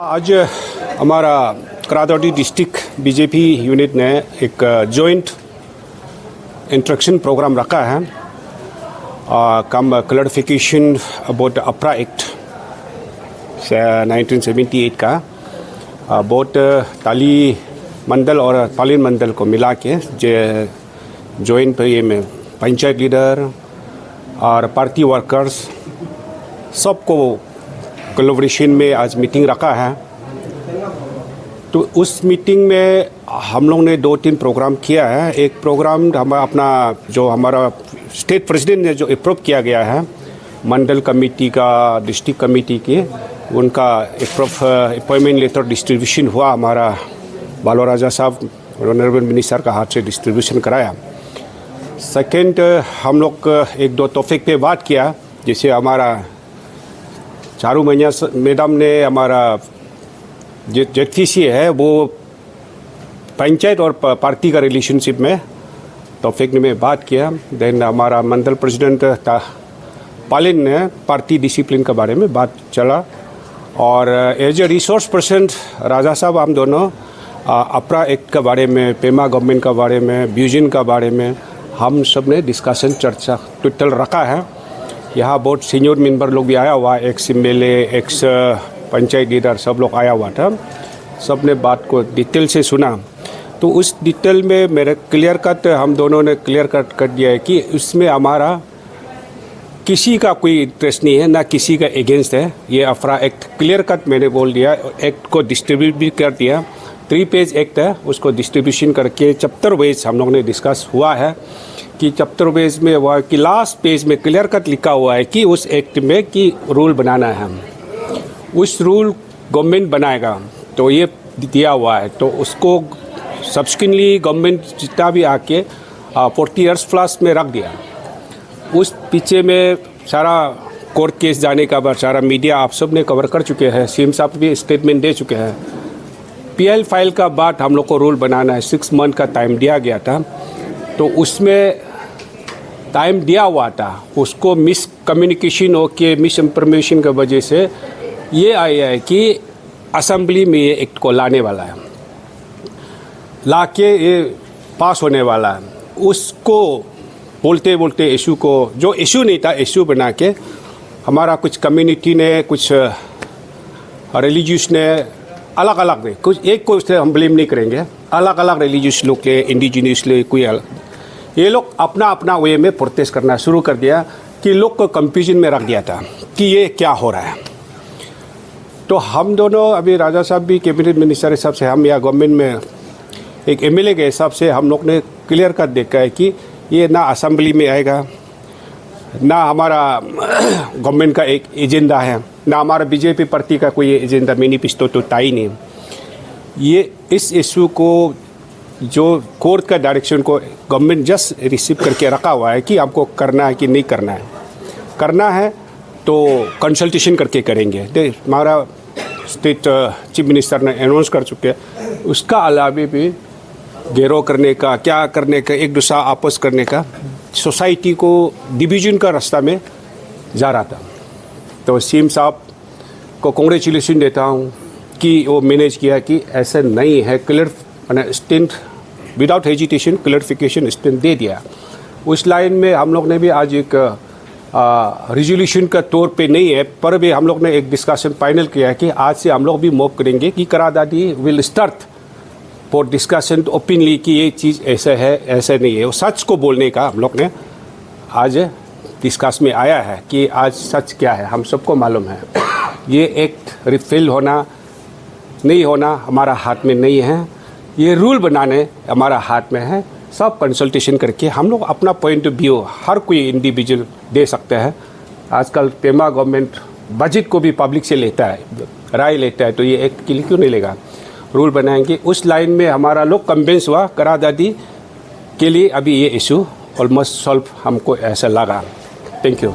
आज हमारा करादौटी district BJP unit ने एक जॉइंट इंट्रैक्शन प्रोग्राम रखा है कम क्लैरिफिकेशन अबाउट अप्रा एक्ट 1978 का बहुत ताली मंडल और पालिन मंडल को मिला के जॉइंट पे ये में पंचायत लीडर और पार्टी वर्कर्स सबको कोलैबोरेशन में आज मीटिंग रखा है। तो उस मीटिंग में हम लोग ने 2-3 प्रोग्राम किया है। एक प्रोग्राम हमारा स्टेट प्रेसिडेंट ने जो अप्रूव किया गया है मंडल कमेटी का, डिस्ट्रिक्ट कमेटी के, उनका अपॉइंटमेंट लेटर डिस्ट्रीब्यूशन हुआ। हमारा बालो राजा साहब ऑनरेबल मिनिस्टर का हाथ से डिस्ट्रीब्यूशन कराया। सेकेंड, हम लोग 1-2 टॉपिक पे बात किया, जैसे हमारा चारू मैडम ने हमारा जेडपीसी है वो पंचायत और पार्टी का रिलेशनशिप में टॉपिक में बात किया। देन हमारा मंडल प्रेसिडेंट पालिन ने पार्टी डिसिप्लिन के बारे में बात चला। और एज ए रिसोर्स पर्सन राजा साहब हम दोनों अप्रा एक्ट के बारे में, पेमा गवर्नमेंट के बारे में, विजन के बारे में हम सब ने डिस्कशन चर्चा टोटल रखा है। यहाँ बहुत सीनियर मेंबर लोग भी आया हुआ, ex MLA, x panchayat leader सब लोग आया हुआ था। सब ने बात को डिटेल से सुना। तो उस डिटेल में मेरे हम दोनों ने क्लियर कट कर दिया है कि उसमें हमारा किसी का कोई इंटरेस्ट नहीं है, ना किसी का अगेंस्ट है। ये अप्रा एक्ट क्लियर कट मैंने बोल दिया। एक्ट को डिस्ट्रीब्यूट भी कर दिया। 3 पेज एक्ट है, उसको डिस्ट्रीब्यूशन करके चैप्टर वाइज हम लोग ने डिस्कस हुआ है कि चैप्टर वाइज में हुआ कि लास्ट पेज में क्लियर कट लिखा हुआ है कि उस एक्ट में कि रूल बनाना है, उस रूल गवर्नमेंट बनाएगा। तो ये दिया हुआ है। तो उसको सब्सिक्वेंटली गवर्नमेंट जितना भी आके 40 ईयर्स प्लस में रख दिया। उस पीछे में सारा कोर्ट केस जाने का बाद सारा मीडिया आप सब ने कवर कर चुके हैं। सीएम साहब भी स्टेटमेंट दे चुके हैं। पीएल फाइल का बाद हम लोग को रूल बनाना है, 6 मंथ का टाइम दिया गया था। तो उसमें टाइम दिया हुआ था, उसको मिस कम्युनिकेशन हो के मिस इन्फॉर्मेशन की वजह से ये आया है कि असेंबली में ये एक्ट को लाने वाला है, ला के ये पास होने वाला है। उसको बोलते बोलते इशू को, जो इशू नहीं था, इशू बना के हमारा कुछ कम्युनिटी ने, कुछ रिलीजियस ने, अलग अलग ने, कुछ एक को उससे हम ब्लेम नहीं करेंगे, अलग अलग रिलीजियस लोग के, इंडिजिनियस लोग, कोई ये लोग अपना अपना वे में प्रोटेस्ट करना शुरू कर दिया कि लोग को कंफ्यूजन में रख दिया था कि ये क्या हो रहा है। तो हम दोनों अभी राजा साहब भी कैबिनेट मिनिस्टर हिसाब से, हम या गवर्नमेंट में एक एमएलए के हिसाब से हम लोग ने क्लियर कर देखा है कि ये ना असेंबली में आएगा, ना हमारा गवर्नमेंट का एक एजेंडा है, ना हमारा बीजेपी पार्टी का कोई एजेंडा, मैनिफेस्टो तो था ही नहीं। ये इस इशू को, जो कोर्ट का डायरेक्शन को गवर्नमेंट जस्ट रिसीव करके रखा हुआ है कि आपको करना है कि नहीं करना है। करना है तो कंसल्टेशन करके करेंगे। हमारा स्टेट चीफ मिनिस्टर ने अनाउंस कर चुके हैं। उसका अलावा भी घेराव करने का, क्या करने का, एक दूसरा आपस करने का, सोसाइटी को डिवीजन का रास्ता में जा रहा था। तो सीएम साहब को कांग्रेचुलेशन देता हूँ कि वो मैनेज किया कि ऐसा नहीं है, clear stand without hesitation clarification stand दे दिया। उस लाइन में हम लोग ने भी आज एक रिजोल्यूशन का तौर पे नहीं है, पर भी हम लोग ने एक डिस्कशन फाइनल किया है कि आज से हम लोग भी मूव करेंगे कि करादादी will start for discussion openly कि ये चीज़ ऐसा है, ऐसा नहीं है। वो सच को बोलने का हम लोग ने आज डिस्कस में आया है कि आज सच क्या है हम सबको मालूम है। ये एक्ट रिफिल होना नहीं होना हमारा हाथ में नहीं है, ये रूल बनाने हमारा हाथ में है। सब कंसल्टेशन करके हम लोग अपना पॉइंट ऑफ व्यू हर कोई इंडिविजुअल दे सकता है। आजकल पेमा गवर्नमेंट बजट को भी पब्लिक से लेता है, राय लेता है, तो ये एक्ट के लिए क्यों नहीं लेगा। रूल बनाएंगे। उस लाइन में हमारा लोग कन्विंस हुआ। करादादी के लिए अभी ये इशू ऑलमोस्ट सॉल्व हमको ऐसा लगा। Thank you.